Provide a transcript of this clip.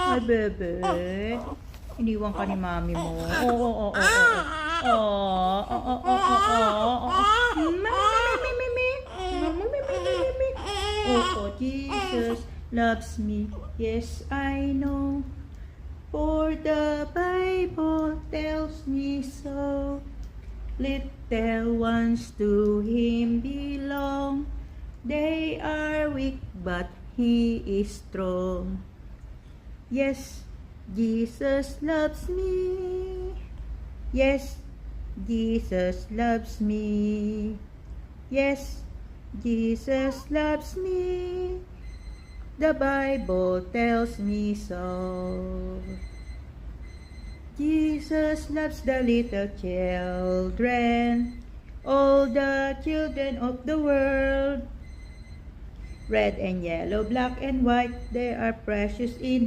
Ay, bebe. Iniwan ka ni mami mo. Oo, oo, oo, oo. Oh, oh, oh, oh, oh, oh, oh. Mami. Oh, Jesus loves me. Yes, I know. For the Bible tells me so. Little ones to him belong. They are weak, but he is strong. Yes, Jesus loves me. Yes, Jesus loves me. Yes, Jesus loves me. The Bible tells me so. Jesus loves the little children, all the children of the world. Red and yellow, black and white, they are precious in